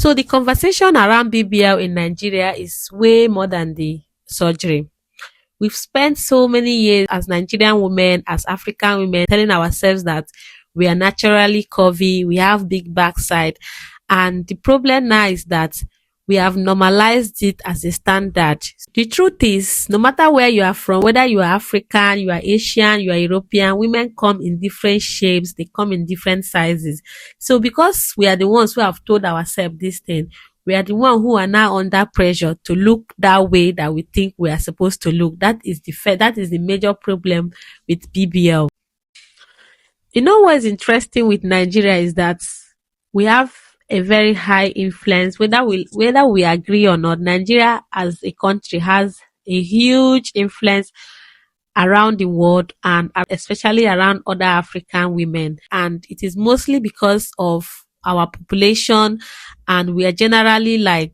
So the conversation around BBL in Nigeria is way more than the surgery. We've spent so many years as Nigerian women, as African women, telling ourselves that we are naturally curvy, we have big backside. And the problem now is that we have normalized it as a standard. The truth is, no matter where you are from, whether you are African, you are Asian, you are European, women come in different shapes, they come in different sizes. So because we are the ones who have told ourselves this thing, we are the one who are now under pressure to look that way that we think we are supposed to look. That is the major problem with BBL. You know what's interesting with Nigeria is that we have a very high influence, whether we agree or not. Nigeria as a country has a huge influence around the world and especially around other African women. And it is mostly because of our population, and we are generally like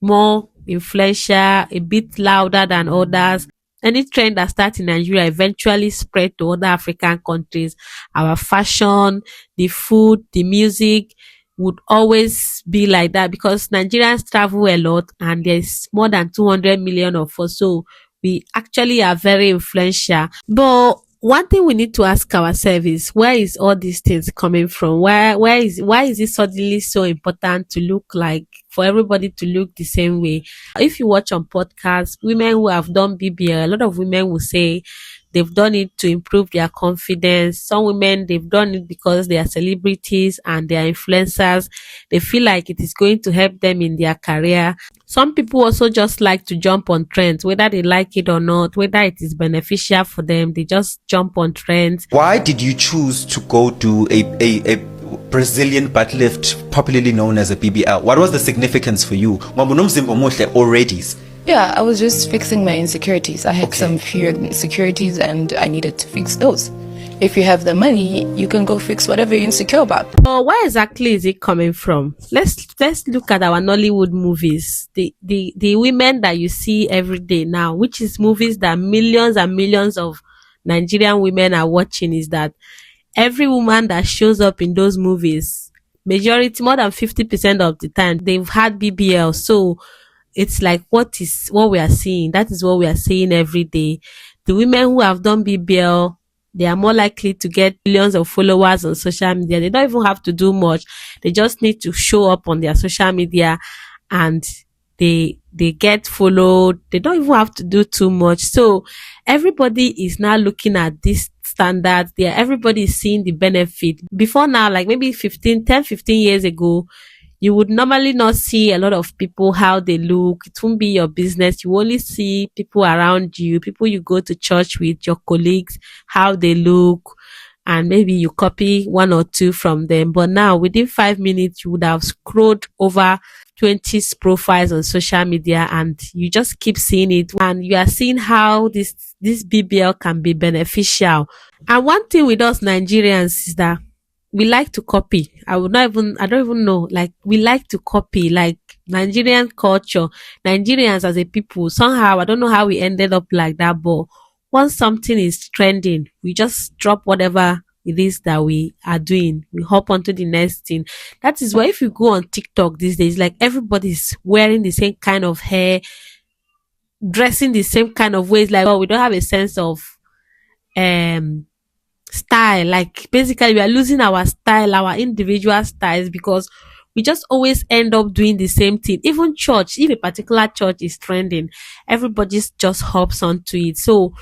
more influential, a bit louder than others. Any trend that starts in Nigeria eventually spread to other African countries. Our fashion, the food, the music would always be like that because Nigerians travel a lot and there's more than 200 million of us. So we actually are very influential. But one thing we need to ask ourselves is, where is all these things coming from? Why is it suddenly so important to look like, for everybody to look the same way? If you watch on podcasts, women who have done BBL, a lot of women will say they've done it to improve their confidence. Some women, they've done it because they are celebrities and they are influencers. They feel like it is going to help them in their career. Some people also just like to jump on trends, whether they like it or not, whether it is beneficial for them, they just jump on trends. Why did you choose to go do a Brazilian butt lift, popularly known as a BBL? What was the significance for you? Already. Yeah, I was just fixing my insecurities. I had some fear insecurities and I needed to fix those. If you have the money, you can go fix whatever you're insecure about. But where exactly is it coming from? Let's look at our Nollywood movies. The women that you see every day now, which is movies that millions and millions of Nigerian women are watching, is that every woman that shows up in those movies, majority, more than 50% of the time, they've had BBL. So it's like, what we are seeing? That is what we are seeing every day. The women who have done BBL, they are more likely to get millions of followers on social media. They don't even have to do much. They just need to show up on their social media and they get followed. They don't even have to do too much. So everybody is now looking at this standard. Everybody is seeing the benefit. Before now, like maybe 15 years ago, you would normally not see a lot of people how they look. It won't be your business. You only see people around you, people you go to church with, your colleagues, how they look, and maybe you copy one or two from them. But now, within 5 minutes, you would have scrolled over 20 profiles on social media and you just keep seeing it. And you are seeing how this BBL can be beneficial. And one thing with us Nigerians is that we like to copy. I don't even know. Like, we like to copy, like Nigerian culture, Nigerians as a people. Somehow, I don't know how we ended up like that, but once something is trending, we just drop whatever it is that we are doing. We hop onto the next thing. That is why if you go on TikTok these days, like everybody's wearing the same kind of hair, dressing the same kind of ways. Like, oh, we don't have a sense of, style. Like, basically we are losing our style, our individual styles, because we just always end up doing the same thing. Even church, if a particular church is trending, everybody just hops onto it. So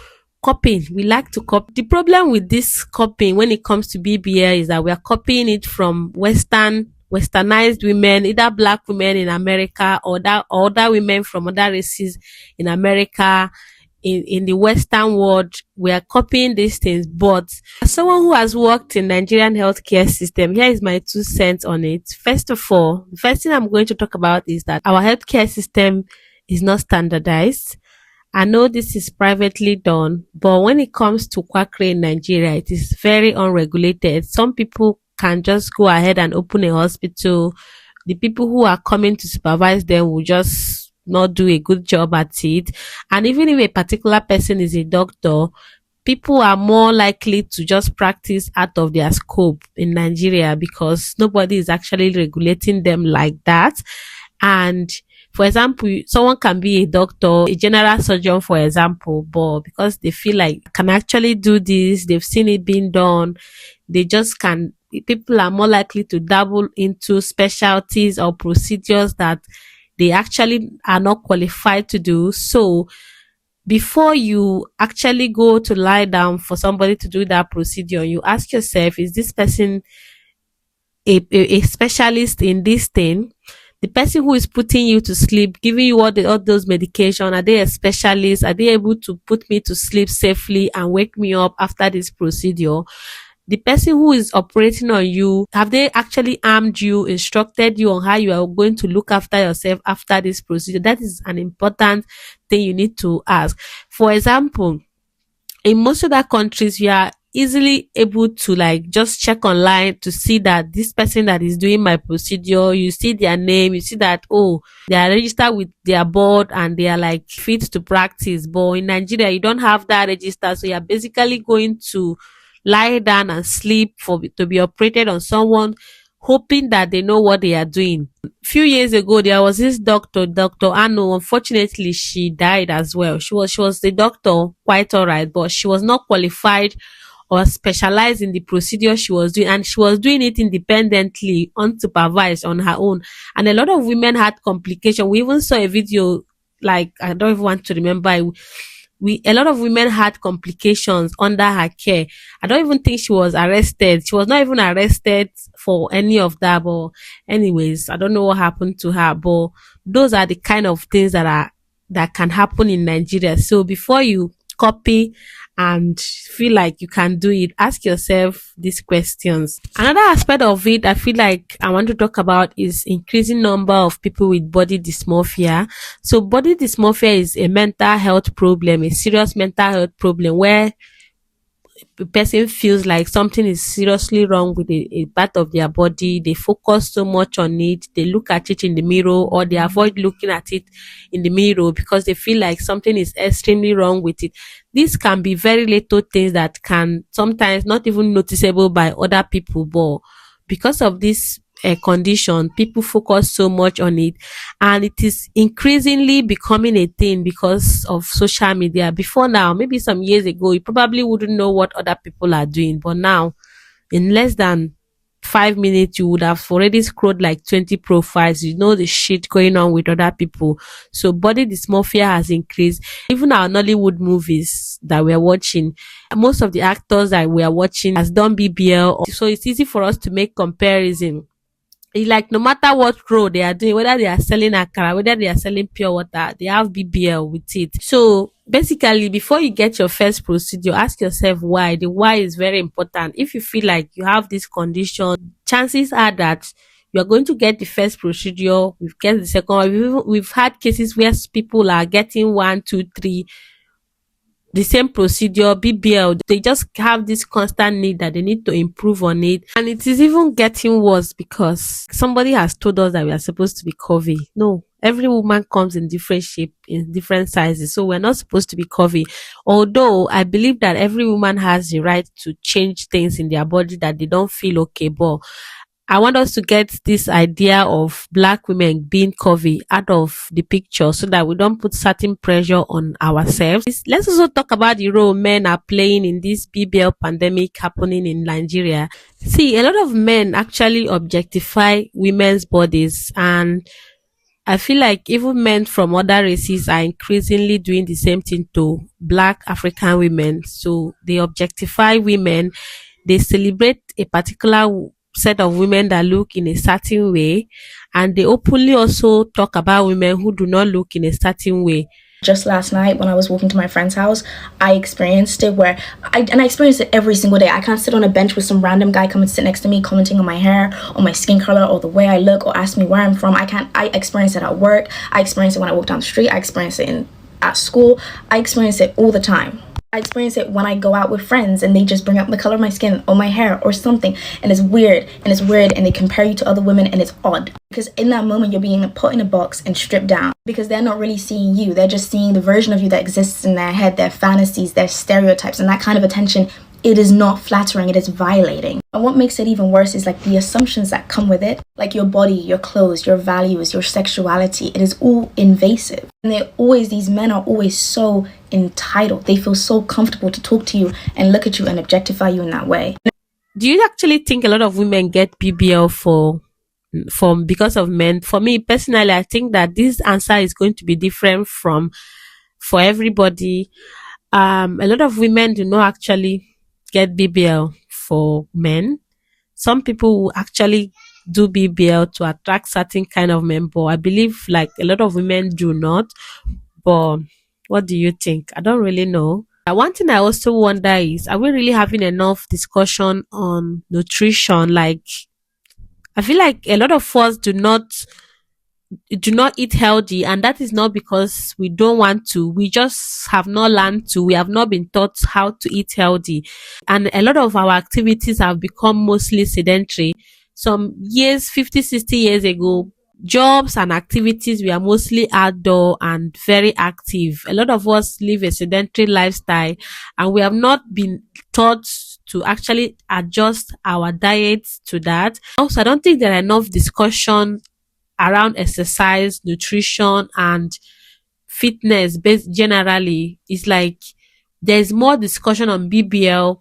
copying, we like to copy. The problem with this copying when it comes to BBL is that we are copying it from westernized women, either black women in America or other women from other races in America. In the Western world, we are copying these things. But as someone who has worked in Nigerian healthcare system, here is my 2 cents on it. First of all, the first thing I'm going to talk about is that our healthcare system is not standardized. I know this is privately done, but when it comes to quackery in Nigeria, it is very unregulated. Some people can just go ahead and open a hospital. The people who are coming to supervise them will just not do a good job at it. And even if a particular person is a doctor, people are more likely to just practice out of their scope in Nigeria because nobody is actually regulating them like that. And for example, someone can be a doctor, a general surgeon, for example, but because they feel like can actually do this, they've seen it being done, they just can. People are more likely to dabble into specialties or procedures that they actually are not qualified to do. So before you actually go to lie down for somebody to do that procedure, you ask yourself, is this person a specialist in this thing? The person who is putting you to sleep, giving you all those medication, are they a specialist? Are they able to put me to sleep safely and wake me up after this procedure? The person who is operating on you, have they actually armed you, instructed you on how you are going to look after yourself after this procedure? That is an important thing you need to ask. For example, in most other countries, you are easily able to like just check online to see that this person that is doing my procedure, you see their name, you see that, oh, they are registered with their board and they are like fit to practice. But in Nigeria, you don't have that register. So you're basically going to lie down and sleep for to be operated on someone, hoping that they know what they are doing. Few years ago, there was this doctor, Dr. Anu. Unfortunately, she died as well. She was the doctor, quite all right, but she was not qualified or specialized in the procedure she was doing, and she was doing it independently, unsupervised on her own. And a lot of women had complications. We even saw a video, like I don't even want to remember. A lot of women had complications under her care. I don't even think she was arrested. She was not even arrested for any of that. But anyways, I don't know what happened to her. But those are the kind of things that can happen in Nigeria. So before you copy and feel like you can do it, ask yourself these questions. Another aspect of it I feel like I want to talk about is increasing number of people with body dysmorphia. So body dysmorphia is a mental health problem, a serious mental health problem where the person feels like something is seriously wrong with a part of their body. They focus so much on it. They look at it in the mirror or they avoid looking at it in the mirror because they feel like something is extremely wrong with it. These can be very little things that can sometimes not even noticeable by other people, but because of this condition, people focus so much on it, and it is increasingly becoming a thing because of social media. Before now, maybe some years ago, you probably wouldn't know what other people are doing, but now, in less than 5 minutes, you would have already scrolled like 20 profiles. You know the shit going on with other people. So body dysmorphia has increased. Even our Nollywood movies that we're watching, most of the actors that we are watching has done BBL. So it's easy for us to make comparison. It's like no matter what role they are doing, whether they are selling akara, whether they are selling pure water, they have BBL with it. So basically, before you get your first procedure, ask yourself why. The why is very important. If you feel like you have this condition, chances are that you are going to get the first procedure, we've get the second one. We've had cases where people are getting 1, 2, 3 the same procedure, BBL. They just have this constant need that they need to improve on it. And it is even getting worse because somebody has told us that we are supposed to be curvy. No, every woman comes in different shape, in different sizes. So we're not supposed to be curvy. Although I believe that every woman has the right to change things in their body that they don't feel okay. But I want us to get this idea of black women being curvy out of the picture so that we don't put certain pressure on ourselves. Let's also talk about the role men are playing in this BBL pandemic happening in Nigeria. See, a lot of men actually objectify women's bodies, and I feel like even men from other races are increasingly doing the same thing to black African women. So they objectify women, they celebrate a particular set of women that look in a certain way, and they openly also talk about women who do not look in a certain way. Just last night when I was walking to my friend's house, I experienced it where I experienced it every single day. I can't sit on a bench with some random guy come and sit next to me commenting on my hair or my skin color or the way I look or ask me where I'm from. I experience it at work. I experience it when I walk down the street. I experience it at school. I experience it all the time. I experience it when I go out with friends and they just bring up the color of my skin or my hair or something, and it's weird and it's weird, and they compare you to other women, and it's odd because in that moment you're being put in a box and stripped down because they're not really seeing you. They're just seeing the version of you that exists in their head, their fantasies, their stereotypes, and that kind of attention, it is not flattering, it is violating. And what makes it even worse is like the assumptions that come with it, like your body, your clothes, your values, your sexuality. It is all invasive. And these men are always so entitled. They feel so comfortable to talk to you and look at you and objectify you in that way. Do you actually think a lot of women get BBL because of men? For me personally, I think that this answer is going to be different from for everybody. A lot of women do not actually get BBL for men. Some people will actually do BBL to attract certain kind of men, but I believe like a lot of women do not. But what do you think? I don't really know. One thing I also wonder is, are we really having enough discussion on nutrition? Like, I feel like a lot of us do not eat healthy, and that is not because we don't want to. We just have not learned to. We have not been taught how to eat healthy, and a lot of our activities have become mostly sedentary. Some years, 50, 60 years ago, jobs and activities were mostly outdoor and very active. A lot of us live a sedentary lifestyle, and we have not been taught to actually adjust our diets to that. Also, I don't think there are enough discussion around exercise, nutrition, and fitness based generally. It's like there's more discussion on BBL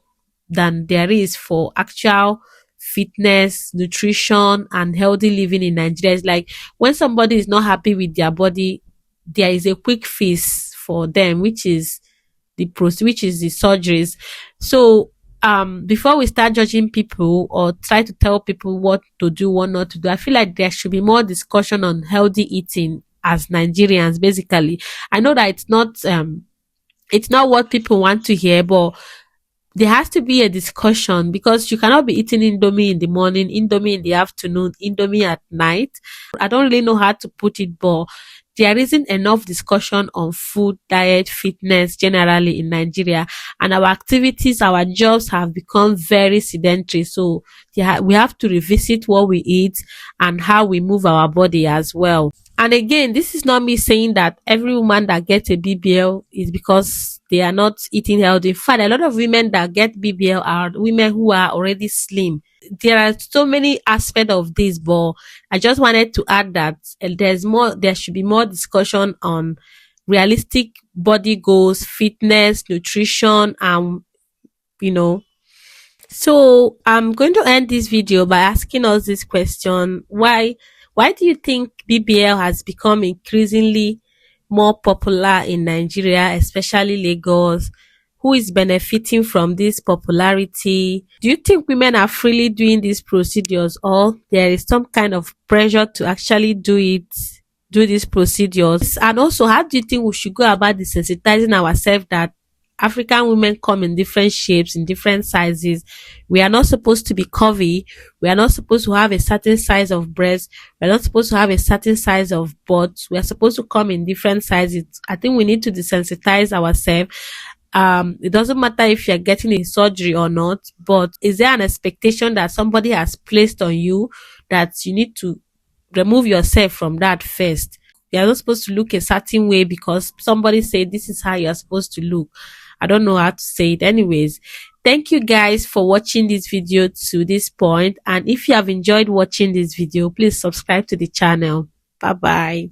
than there is for actual fitness, nutrition, and healthy living in Nigeria. It's like when somebody is not happy with their body, there is a quick fix for them, which is which is the surgeries. So before we start judging people or try to tell people what to do, what not to do, I feel like there should be more discussion on healthy eating as Nigerians. Basically, I know that it's not what people want to hear, but there has to be a discussion because you cannot be eating indomie in the morning, indomie in the afternoon, indomie at night. I don't really know how to put it, but there isn't enough discussion on food, diet, fitness generally in Nigeria, and our activities, our jobs have become very sedentary. So we have to revisit what we eat and how we move our body as well. And again, this is not me saying that every woman that gets a BBL is because they are not eating healthy. In fact, a lot of women that get BBL are women who are already slim. There are so many aspects of this, but I just wanted to add that there should be more discussion on realistic body goals, fitness, nutrition, and you know. So I'm going to end this video by asking us this question. Why do you think BBL has become increasingly more popular in Nigeria, especially Lagos? Who is benefiting from this popularity? Do you think women are freely doing these procedures, or there is some kind of pressure to actually do these procedures? And also, how do you think we should go about desensitizing ourselves that African women come in different shapes, in different sizes? We are not supposed to be curvy. We are not supposed to have a certain size of breast. We are not supposed to have a certain size of butt. We are supposed to come in different sizes. I think we need to desensitize ourselves. It doesn't matter if you're getting a surgery or not, but is there an expectation that somebody has placed on you that you need to remove yourself from that first? You're not supposed to look a certain way because somebody said this is how you're supposed to look. I don't know how to say it. Anyways, thank you guys for watching this video to this point. And if you have enjoyed watching this video, please subscribe to the channel. Bye bye.